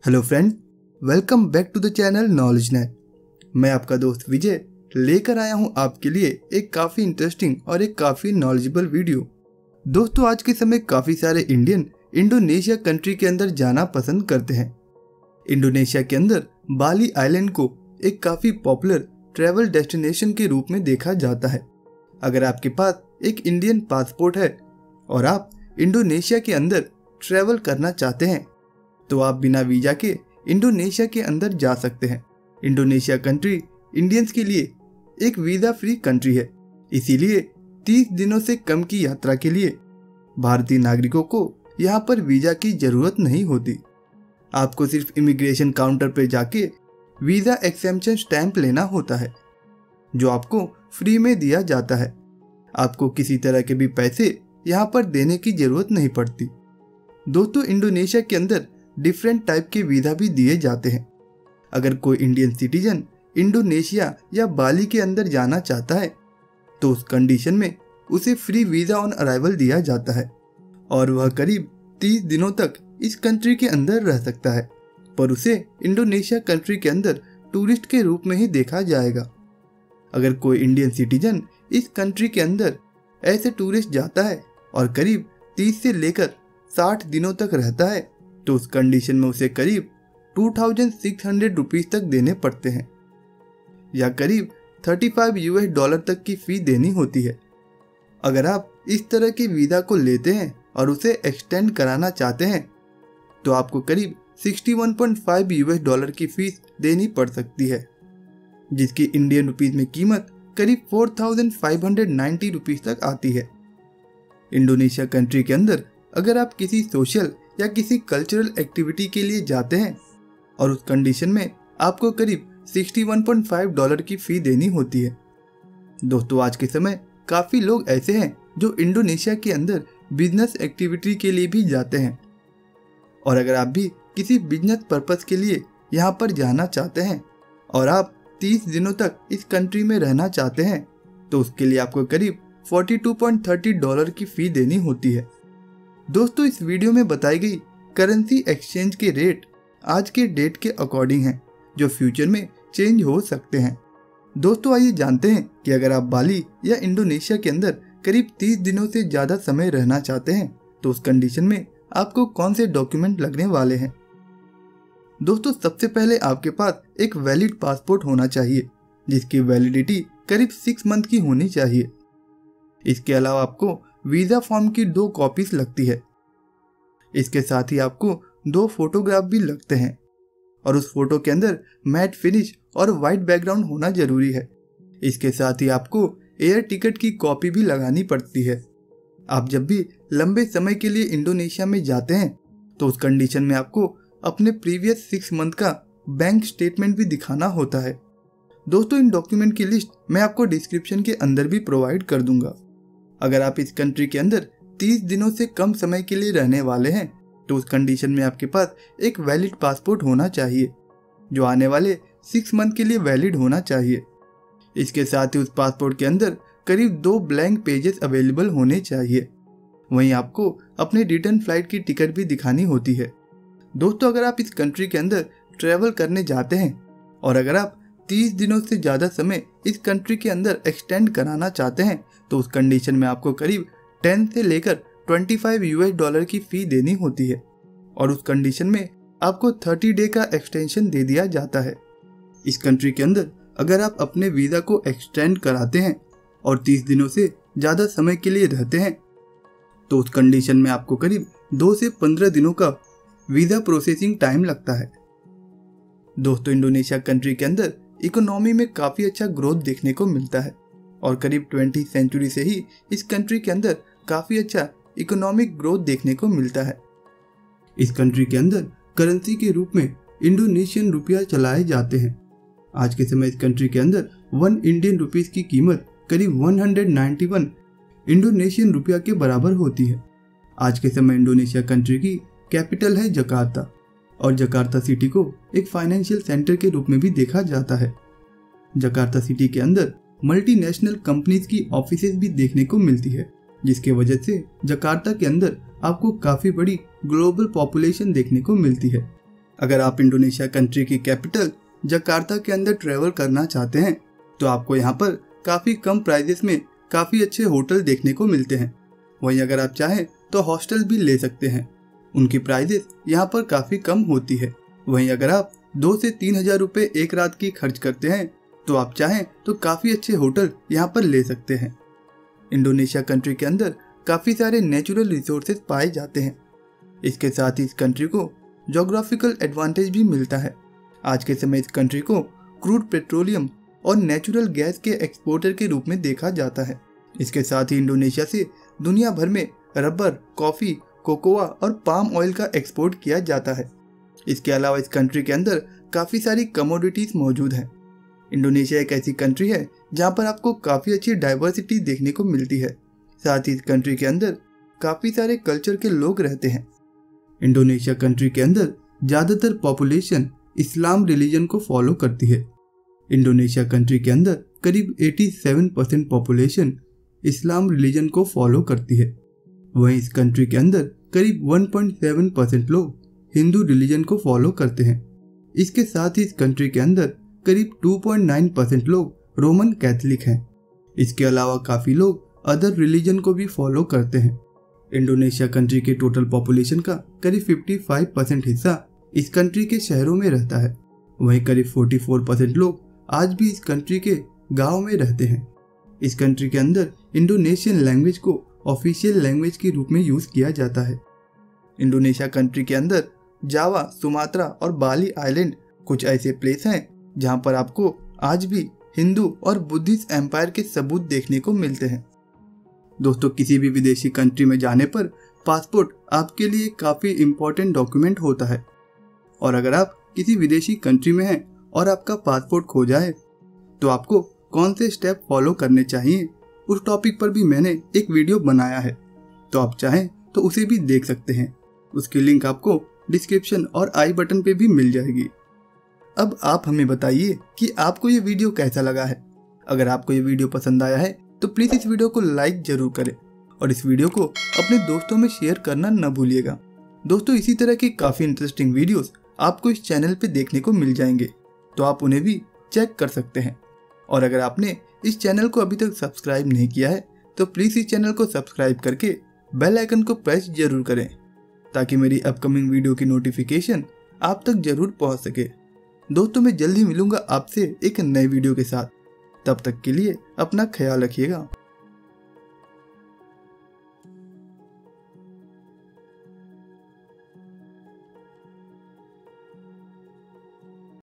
Hello friend, welcome back to the channel Knowledge Net. मैं आपका दोस्त विजय लेकर आया हूं आपके लिए एक काफ़ी इंटरेस्टिंग और एक काफ़ी नॉलेजेबल वीडियो। दोस्तों, आज के समय काफ़ी सारे इंडियन इंडोनेशिया कंट्री के अंदर जाना पसंद करते हैं। इंडोनेशिया के अंदर बाली आइलैंड को एक काफ़ी पॉपुलर ट्रैवल डेस्टिनेशन के रूप में देखा जाता है। अगर आपके पास एक इंडियन पासपोर्ट है और आप इंडोनेशिया के अंदर ट्रैवल करना चाहते हैं तो आप बिना वीज़ा के इंडोनेशिया के अंदर जा सकते हैं। इंडोनेशिया कंट्री इंडियंस के लिए एक वीज़ा फ्री कंट्री है, इसीलिए 30 दिनों से कम की यात्रा के लिए भारतीय नागरिकों को यहाँ पर वीज़ा की ज़रूरत नहीं होती। आपको सिर्फ इमिग्रेशन काउंटर पर जाके वीज़ा एक्सेम्पशन स्टैंप लेना होता है, जो आपको फ्री में दिया जाता है। आपको किसी तरह के भी पैसे यहाँ पर देने की ज़रूरत नहीं पड़ती। दोस्तों, इंडोनेशिया के अंदर डिफरेंट टाइप के वीज़ा भी दिए जाते हैं। अगर कोई इंडियन सिटीजन इंडोनेशिया या बाली के अंदर जाना चाहता है तो उस कंडीशन में उसे फ्री वीज़ा ऑन अराइवल दिया जाता है और वह करीब 30 दिनों तक इस कंट्री के अंदर रह सकता है, पर उसे इंडोनेशिया कंट्री के अंदर टूरिस्ट के रूप में ही देखा जाएगा। अगर कोई इंडियन सिटीजन इस कंट्री के अंदर ऐसे टूरिस्ट जाता है और करीब 30 से लेकर 60 दिनों तक रहता है तो उस कंडीशन में उसे करीब 2600 रुपीस तक देने पड़ते हैं या करीब $35 तक की फी देनी होती है। अगर आप इस तरह के वीज़ा को लेते हैं और उसे एक्सटेंड कराना चाहते हैं तो आपको करीब $61.5 की फीस देनी पड़ सकती है, जिसकी इंडियन रुपीस में कीमत करीब 4590 रुपीस तक आती है। इंडोनेशिया कंट्री के अंदर अगर आप किसी सोशल या किसी कल्चरल एक्टिविटी के लिए जाते हैं और उस कंडीशन में आपको करीब $61.5 की फ़ी देनी होती है। दोस्तों, आज के समय काफ़ी लोग ऐसे हैं जो इंडोनेशिया के अंदर बिजनेस एक्टिविटी के लिए भी जाते हैं, और अगर आप भी किसी बिजनेस पर्पस के लिए यहाँ पर जाना चाहते हैं और आप 30 दिनों तक इस कंट्री में रहना चाहते हैं तो उसके लिए आपको करीब $42.30 की फ़ी देनी होती है। दोस्तों, इस वीडियो में बताई गई करेंसी एक्सचेंज के रेट आज के डेट के अकॉर्डिंग हैं, जो फ्यूचर में चेंज हो सकते हैं। दोस्तों, आइए जानते हैं कि अगर आप बाली या इंडोनेशिया के अंदर करीब 30 दिनों से ज़्यादा समय रहना चाहते हैं तो उस कंडीशन में आपको कौन से डॉक्यूमेंट लगने वाले हैं। दोस्तों, सबसे पहले आपके पास एक वैलिड पासपोर्ट होना चाहिए, जिसकी वैलिडिटी करीब 6 मंथ की होनी चाहिए। इसके अलावा आपको वीज़ा फॉर्म की 2 कॉपीज लगती है। इसके साथ ही आपको 2 फोटोग्राफ भी लगते हैं और उस फोटो के अंदर मैट फिनिश और वाइट बैकग्राउंड होना जरूरी है। इसके साथ ही आपको एयर टिकट की कॉपी भी लगानी पड़ती है। आप जब भी लंबे समय के लिए इंडोनेशिया में जाते हैं तो उस कंडीशन में आपको अपने प्रीवियस 6 मंथ का बैंक स्टेटमेंट भी दिखाना होता है। दोस्तों, इन डॉक्यूमेंट की लिस्ट मैं आपको डिस्क्रिप्शन के अंदर भी प्रोवाइड कर दूंगा। अगर आप इस कंट्री के अंदर 30 दिनों से कम समय के लिए रहने वाले हैं तो उस कंडीशन में आपके पास एक वैलिड पासपोर्ट होना चाहिए, जो आने वाले 6 मंथ के लिए वैलिड होना चाहिए। इसके साथ ही उस पासपोर्ट के अंदर करीब 2 ब्लैंक पेजेस अवेलेबल होने चाहिए। वहीं आपको अपने रिटर्न फ्लाइट की टिकट भी दिखानी होती है। दोस्तों, अगर आप इस कंट्री के अंदर ट्रैवल करने जाते हैं और अगर आप 30 दिनों से ज़्यादा समय इस कंट्री के अंदर एक्सटेंड कराना चाहते हैं तो उस कंडीशन में आपको करीब 10 से लेकर $25 की फ़ी देनी होती है और उस कंडीशन में आपको 30 डे का एक्सटेंशन दे दिया जाता है। इस कंट्री के अंदर अगर आप अपने वीज़ा को एक्सटेंड कराते हैं और 30 दिनों से ज़्यादा समय के लिए रहते हैं तो उस कंडीशन में आपको करीब 2 से 15 दिनों का वीज़ा प्रोसेसिंग टाइम लगता है। दोस्तों, इंडोनेशिया कंट्री के अंदर इकोनॉमी में काफ़ी अच्छा ग्रोथ देखने को मिलता है और करीब 20वीं सेंचुरी से ही इस कंट्री के अंदर काफ़ी अच्छा इकोनॉमिक ग्रोथ देखने को मिलता है। इस कंट्री के अंदर करेंसी के रूप में इंडोनेशियन रुपया चलाए जाते हैं। आज के समय इस कंट्री के अंदर 1 इंडियन रुपीस की कीमत करीब 191 इंडोनेशियन रुपया के बराबर होती है। आज के समय इंडोनेशिया कंट्री की कैपिटल है जकार्ता और जकार्ता सिटी को एक फाइनेंशियल सेंटर के रूप में भी देखा जाता है। जकार्ता सिटी के अंदर मल्टीनेशनल कंपनीज की ऑफिसेज भी देखने को मिलती है, जिसके वजह से जकार्ता के अंदर आपको काफ़ी बड़ी ग्लोबल पॉपुलेशन देखने को मिलती है। अगर आप इंडोनेशिया कंट्री की कैपिटल जकार्ता के अंदर ट्रैवल करना चाहते हैं तो आपको यहाँ पर काफ़ी कम प्राइजेस में काफ़ी अच्छे होटल देखने को मिलते हैं। वहीं अगर आप चाहें तो हॉस्टल भी ले सकते हैं, उनकी प्राइजेस यहाँ पर काफ़ी कम होती है। वहीं अगर आप 2 से 3 हज़ार रुपये एक रात की खर्च करते हैं तो आप चाहें तो काफ़ी अच्छे होटल यहाँ पर ले सकते हैं। इंडोनेशिया कंट्री के अंदर काफ़ी सारे नेचुरल रिसोर्सेज पाए जाते हैं। इसके साथ ही इस कंट्री को जोग्राफिकल एडवांटेज भी मिलता है। आज के समय इस कंट्री को क्रूड पेट्रोलियम और नेचुरल गैस के एक्सपोर्टर के रूप में देखा जाता है। इसके साथ ही इंडोनेशिया से दुनिया भर में रबर, कॉफ़ी, कोकोआ और पाम ऑयल का एक्सपोर्ट किया जाता है। इसके अलावा इस कंट्री के अंदर काफ़ी सारी कमोडिटीज़ मौजूद हैं। इंडोनेशिया एक ऐसी कंट्री है जहाँ पर आपको काफ़ी अच्छी डाइवर्सिटी देखने को मिलती है। साथ ही इस कंट्री के अंदर काफ़ी सारे कल्चर के लोग रहते हैं। इंडोनेशिया कंट्री के अंदर ज़्यादातर पॉपुलेशन इस्लाम रिलीजन को फॉलो करती है। इंडोनेशिया कंट्री के अंदर करीब 87% पॉपुलेशन इस्लाम रिलीजन को फॉलो करती है। वहीं इस कंट्री के अंदर करीब 1.7% लोग हिंदू रिलीजन को फॉलो करते हैं। इसके साथ ही इस कंट्री के अंदर करीब 2.9% लोग रोमन कैथलिक हैं। इसके अलावा काफ़ी लोग अदर रिलीजन को भी फॉलो करते हैं। इंडोनेशिया कंट्री के टोटल पॉपुलेशन का करीब 55% हिस्सा इस कंट्री के शहरों में रहता है। वहीं करीब 44% लोग आज भी इस कंट्री के गांव में रहते हैं। इस कंट्री के अंदर इंडोनेशियन लैंग्वेज को ऑफिशियल लैंग्वेज के रूप में यूज़ किया जाता है। इंडोनेशिया कंट्री के अंदर जावा, सुमात्रा और बाली आइलैंड कुछ ऐसे प्लेस हैं जहां पर आपको आज भी हिंदू और बुद्धिस्ट एम्पायर के सबूत देखने को मिलते हैं। दोस्तों, किसी भी विदेशी कंट्री में जाने पर पासपोर्ट आपके लिए काफ़ी इम्पोर्टेंट डॉक्यूमेंट होता है। और अगर आप किसी विदेशी कंट्री में हैं और आपका पासपोर्ट खो जाए तो आपको कौन से स्टेप फॉलो करने चाहिए, उस टॉपिक पर भी मैंने एक वीडियो बनाया है, तो आप चाहें तो उसे भी देख सकते हैं। उसकी लिंक आपको डिस्क्रिप्शन और आई बटन पे भी मिल जाएगी। अब आप हमें बताइए कि आपको ये वीडियो कैसा लगा है। अगर आपको ये वीडियो पसंद आया है तो प्लीज़ इस वीडियो को लाइक जरूर करें और इस वीडियो को अपने दोस्तों में शेयर करना न भूलिएगा। दोस्तों, इसी तरह की काफ़ी इंटरेस्टिंग वीडियोस आपको इस चैनल पे देखने को मिल जाएंगे, तो आप उन्हें भी चेक कर सकते हैं। और अगर आपने इस चैनल को अभी तक सब्सक्राइब नहीं किया है तो प्लीज़ इस चैनल को सब्सक्राइब करके बेल आइकन को प्रेस जरूर करें ताकि मेरी अपकमिंग वीडियो की नोटिफिकेशन आप तक जरूर पहुंच सके। दोस्तों, मैं जल्द ही मिलूंगा आपसे एक नए वीडियो के साथ। तब तक के लिए अपना ख्याल रखिएगा।